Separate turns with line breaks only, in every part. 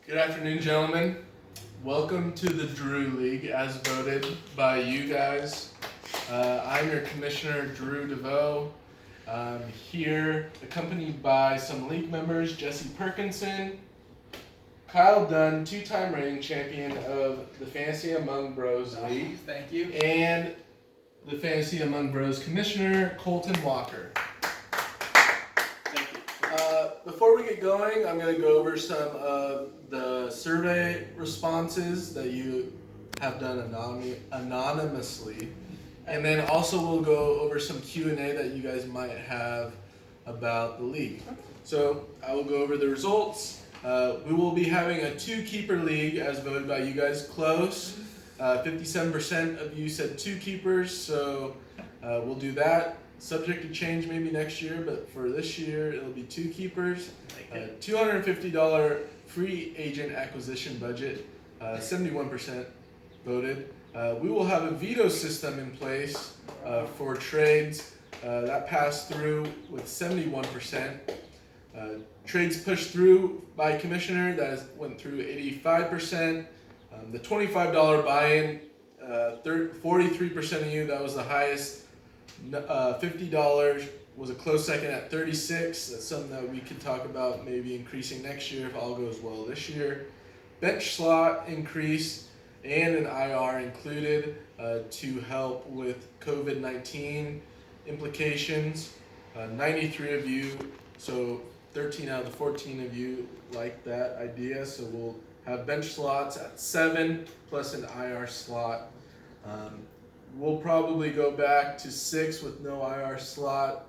Good afternoon, gentlemen. Welcome to the Drew League as voted by you guys. I'm your commissioner, Drew DeVoe. Here accompanied by some league members, Jesse Perkinson, Kyle Dunn, two-time reigning champion of the Fantasy Among Bros League.
Thank you.
And the Fantasy Among Bros commissioner, Colton Walker.
Thank you.
Before we get going, I'm going to go over some of the survey responses that you have done anonymously. And then also we'll go over some Q&A that you guys might have about the league. So I will go over the results. We will be having a two-keeper league as voted by you guys. Close. 57% of you said two keepers, so we'll do that. Subject to change maybe next year, but for this year it'll be two keepers. $250 free agent acquisition budget. 71% voted. We will have a veto system in place for trades that passed through with 71%. Trades pushed through by commissioner that went through 85%. The $25 buy-in, 43% of you, that was the highest. $50 was a close second at 36. That's something that we could talk about maybe increasing next year if all goes well this year. Bench slot increase and an IR included to help with COVID-19 implications. 93 of you, so 13 out of the 14 of you like that idea. So we'll have bench slots at 7 plus an IR slot. We'll probably go back to 6 with no IR slot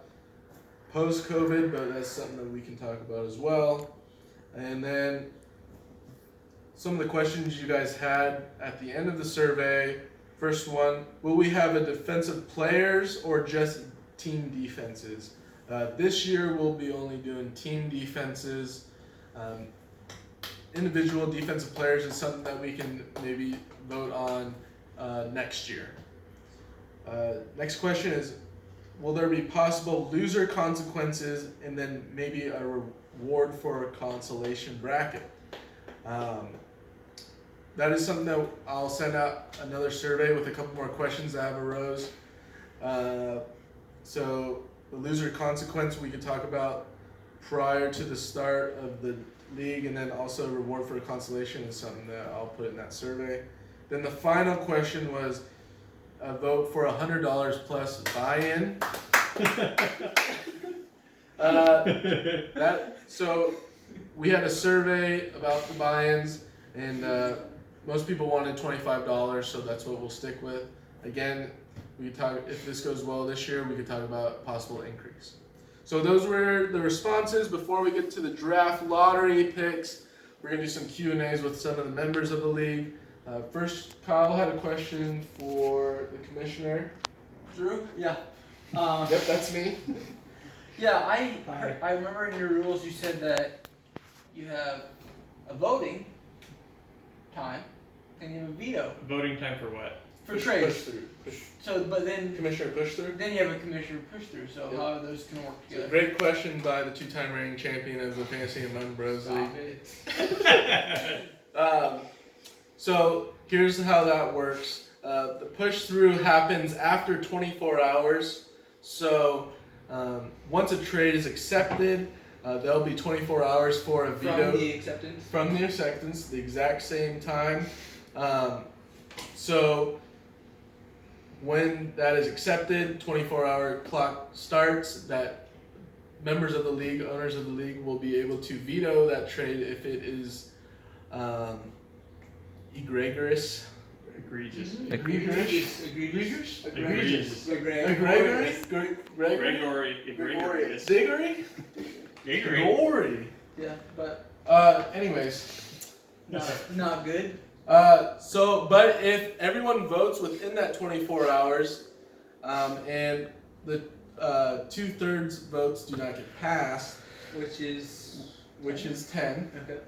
post-COVID, but that's something that we can talk about as well. And then some of the questions you guys had at the end of the survey. First one, will we have a defensive players or just team defenses? This year we'll be only doing team defenses. Individual defensive players is something that we can maybe vote on next year. Next question is, will there be possible loser consequences and then maybe a reward for a consolation bracket? That is something that I'll send out another survey with a couple more questions that have arose. So the loser consequence we could talk about prior to the start of the league, and then also reward for a consolation is something that I'll put in that survey. Then the final question was a vote for $100 plus buy-in. So we had a survey about the buy-ins, and most people wanted $25, so that's what we'll stick with. Again, we talk if this goes well this year, we could talk about possible increase. So those were the responses. Before we get to the draft lottery picks, we're gonna do some Q&As with some of the members of the league. First, Kyle had a question for the commissioner.
Drew? Yeah.
Yep, that's me.
Yeah, I remember in your rules you said that you have a voting time and you have a veto.
Voting time for what?
For trades.
Push through.
So, but then
Commissioner push through.
then you have a commissioner push through. So
Yep.
how are those gonna work together?
Great question by the two-time reigning champion of the Fantasy Among Bros
Stop
League.
it.
So here's how that works. The push through happens after 24 hours. So once a trade is accepted, there'll be 24 hours for a veto.
From the acceptance?
From the acceptance, the exact same time. So when that is accepted, 24-hour clock starts. That members of the league, owners of the league, will be able to veto that trade if it is egregious.
Egregious.
Egregious.
Egregious.
Egregious.
Egregious.
Egregious.
Diggory? Glory.
Yeah, but
Anyways.
not good.
But if everyone votes within that 24 hours, and the 2/3 votes do not get passed,
Which is
10,
okay.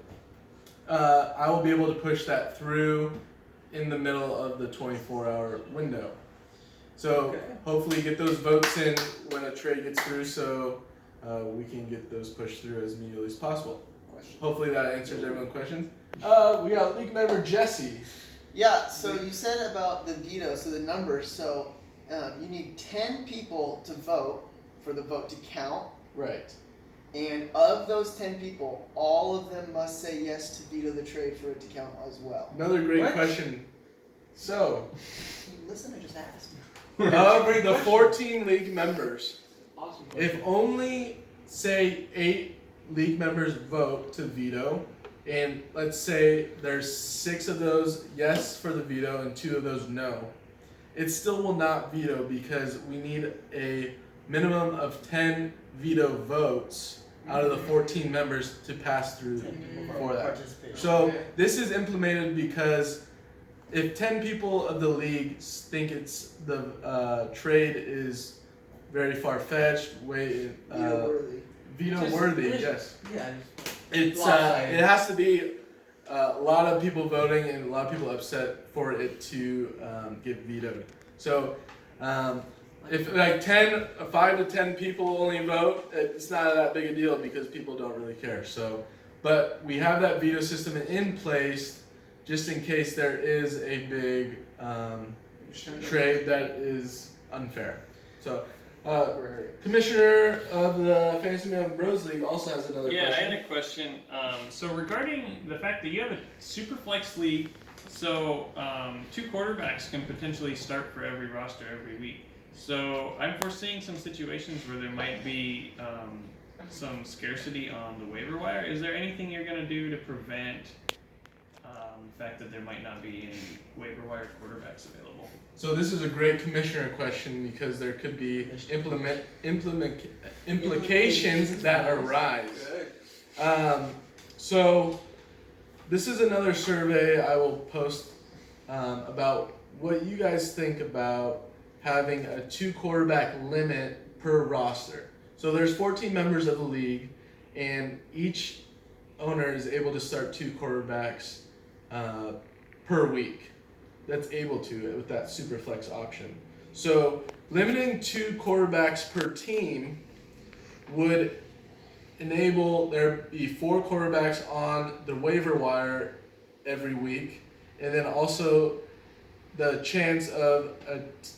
I will be able to push that through in the middle of the 24-hour window. So hopefully get those votes in when a trade gets through, so we can get those pushed through as immediately as possible.
question.
Hopefully that answers everyone's questions. We got league member Jesse.
Yeah, so you said about the veto, so the numbers, so you need 10 people to vote for the vote to count,
Right.
and of those 10 people, all of them must say yes to veto the trade for it to count as well.
Another great
What?
question. So,
Listen, I just asked.
of the 14 league members,
Awesome.
if only, say, 8 league members vote to veto, and let's say there's 6 of those yes for the veto and 2 of those no, it still will not veto because we need a minimum of 10 veto votes out of the 14 members to pass through for that. So this is implemented because if 10 people of the league think it's the trade is very far-fetched,
Veto worthy.
veto worthy, yes.
Yeah.
It's
Lopsided.
it has to be a lot of people voting and a lot of people upset for it to get vetoed. So if like 5 to 10 people only vote, it's not that big a deal because people don't really care. So, but we have that veto system in place just in case there is a big trade that is unfair. So. Commissioner of the Fantasy Man Bros League also has another
Yeah, I
question.
had a question. So regarding the fact that you have a super flex league, so 2 quarterbacks can potentially start for every roster every week. So I'm foreseeing some situations where there might be some scarcity on the waiver wire. Is there anything you're going to do to prevent the fact that there might not be any waiver wire quarterbacks available?
So this is a great commissioner question because there could be implications that arise. So this is another survey I will post about what you guys think about having a 2 quarterback limit per roster. So there's 14 members of the league, and each owner is able to start 2 quarterbacks per week. That's able to with that super flex option. So limiting 2 quarterbacks per team would enable there be 4 quarterbacks on the waiver wire every week, and then also the chance of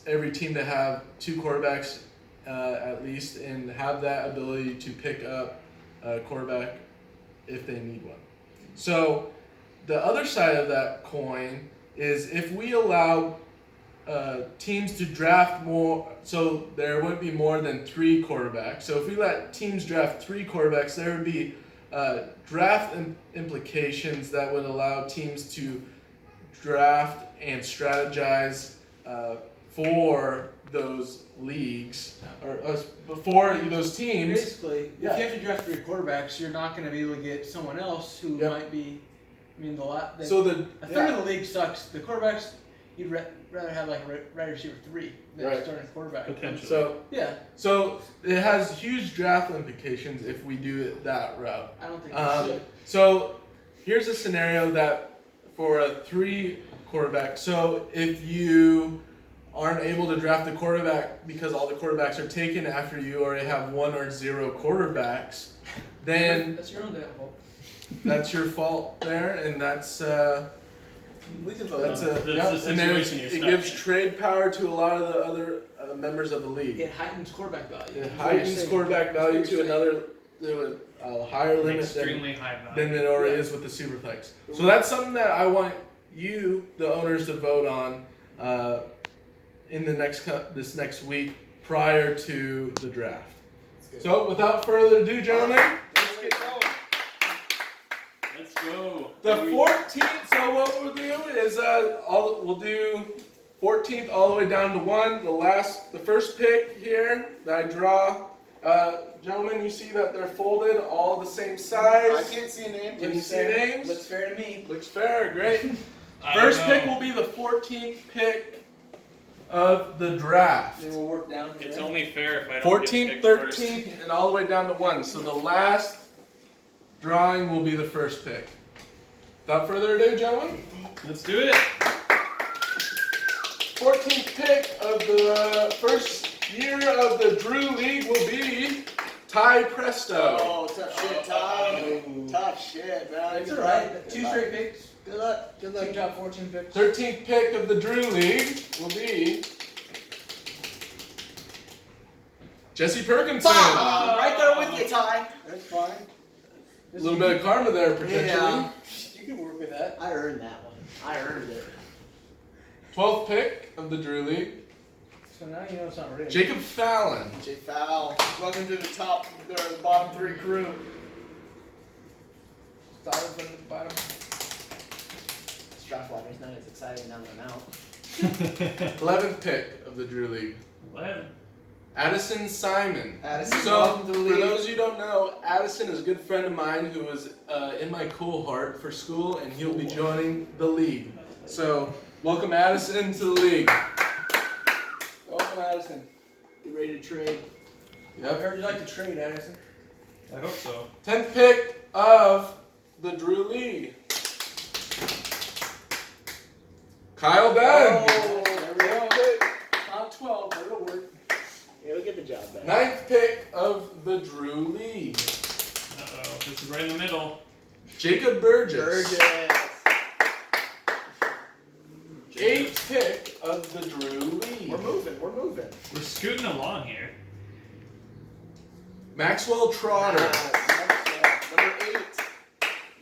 every team to have 2 quarterbacks at least, and have that ability to pick up a quarterback if they need one. So the other side of that coin is if we allow teams to draft more, so there wouldn't be more than 3 quarterbacks. So if we let teams draft 3 quarterbacks, there would be draft implications that would allow teams to draft and strategize for those leagues or for those teams.
Basically,
Yeah.
if you have to draft 3 quarterbacks, you're not going to be able to get someone else who
Yep.
might be. I mean,
So
a third of the league sucks. The quarterbacks, you'd rather have like a wide receiver 3 than
Right.
starting quarterback.
Potentially.
So it has huge draft implications if we do it that route.
I don't think we should.
So here's a scenario that for a 3 quarterback. So if you aren't able to draft a quarterback because all the quarterbacks are taken after you already have 1 or 0 quarterbacks, then
That's your own downfall.
that's your fault there, and that's
We can vote
that's
on it.
a
That's the
and then
situation you're
it
stuck
gives
in.
trade power to a lot of the other members of the league.
It heightens quarterback value.
It heightens quarterback value to a higher
An
limit than
extremely high value.
than it already is with the Superflex. So that's something that I want you, the owners, to vote on in the this next week prior to the draft. So without further ado, gentlemen, let's get going.
Let's go.
The 14th. So what we'll do is we'll do 14th all the way down to 1. The first pick here that I draw. Gentlemen, you see that they're folded, all the same size.
I can't see a name.
Can you
Looks
see
fair.
names?
Looks fair to me.
Looks fair, great.
I
First
don't
pick
know.
will be the 14th pick of the draft.
Then we'll work down.
It's
there.
only fair if I don't
14th,
get picked first.
13th, and all the way down to 1. So the last drawing will be the first pick. Without further ado, gentlemen,
Let's do it.
14th pick of the first year of the Drew League will be Ty Presto.
Oh, tough shit, Ty. Tough shit, man.
It's alright. 2 straight picks.
Good luck. Good
2
luck.
top 14 picks.
13th pick of the Drew League will be Jesse Perkinson.
Right there with you, Ty.
That's fine.
A little bit of karma there, potentially.
Yeah.
You can work with that.
I earned that one. I earned it.
12th pick of the Drew League,
So now you know it's not real.
Jacob Fallon.
J Fowl. Welcome to the top, or the bottom 3 crew.
Started from the bottom.
This draft lottery's not as exciting now than now.
11th pick of the Drew League,
11.
Addison Simon.
Addison,
So,
welcome to the
for
league.
those of you who don't know, Addison is a good friend of mine who was in my cool heart for school, and he'll be joining the league. So, welcome Addison to the league.
Welcome, Addison.
You ready to trade?
I heard you like to trade, Addison.
I hope so.
10th pick of the Drew League, Kyle Benn.
Oh, there we go.
Top 12, but it'll work.
Yeah, we'll get the job back.
9th pick of the Drew League,
Uh-oh, this is right in the middle.
Jacob Burgess.
Burgess.
8th pick of the Drew League,
We're moving. We're moving.
We're scooting along here.
Maxwell Trotter.
Number 8.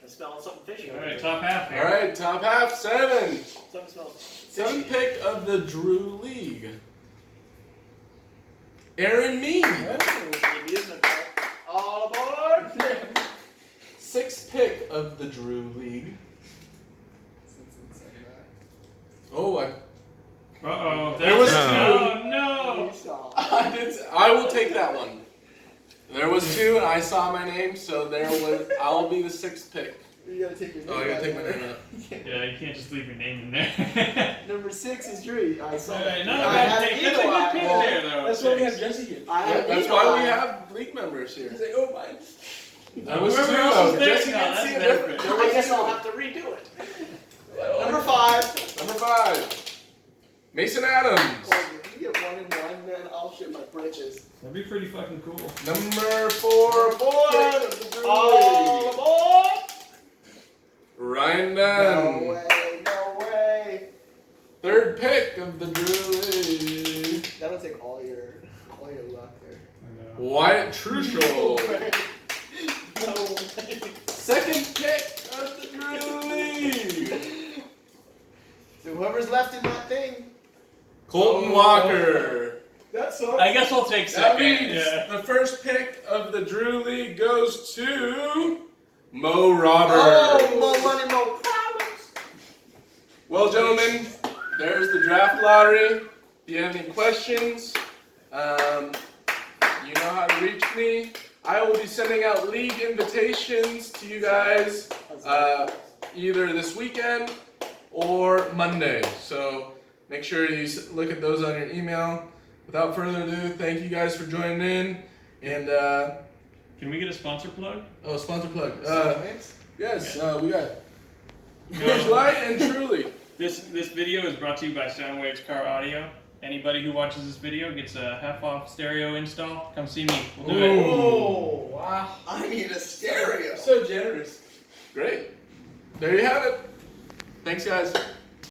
I'm smelling something fishy.
All
over
right,
here.
top half here.
All right, top half, 7.
Something smells
7th
fishy.
pick of the Drew League, Aaron Mead.
The amusement park. All aboard!
6th pick of the Drew League. Oh,
Uh-oh.
There was
Oh, no.
I will take that one. There was 2, and I saw my name, so I'll be the 6th pick.
You gotta take your name
Oh, I gotta
out
take my
there.
name out.
Yeah, you can't just leave your name in there.
Number 6 is Drew. I saw
All
that.
right, no,
I
that's
had
a
an
good
eagle eye.
pick
Well,
there, though.
That's why we have Jesse here.
I had an
That's
eagle
why we
eye.
have league members here.
He's like, oh, mine.
That was 2.
Whoever else is there,
Jesse
no,
didn't
that's
see it.
different.
There
I
was
guess
2.
I'll have to redo it. Number 5.
Number 5, Mason Adams.
You get 1 and 1, then I'll shit my britches.
That'd be pretty fucking cool.
Number 4,
Aboard!
pick of the Drew
All
League,
aboard!
Ryan
No
Dunn.
way, no way.
3rd pick of the Drew League,
That'll take all your luck there.
I know.
Wyatt Truschel.
No way.
2nd pick of the Drew League,
So whoever's left in that thing.
Colton Walker.
That sucks.
I guess I'll take
That
second.
means
Yeah.
the 1st pick of the Drew League goes to Mo Roberts.
Oh, more money, more problems.
Well, gentlemen, there's the draft lottery. If you have any questions, you know how to reach me. I will be sending out league invitations to you guys either this weekend or Monday. So make sure you look at those on your email. Without further ado, thank you guys for joining in. And,
Can we get a sponsor plug?
oh, sponsor plug.
Thanks.
Yes, we got Bush Light and Truly.
This video is brought to you by Soundwaves Car Audio. Anybody who watches this video gets a half-off stereo install. Come see me. We'll do it.
Oh, wow.
I need a stereo.
So generous.
Great. There you have it. Thanks, guys.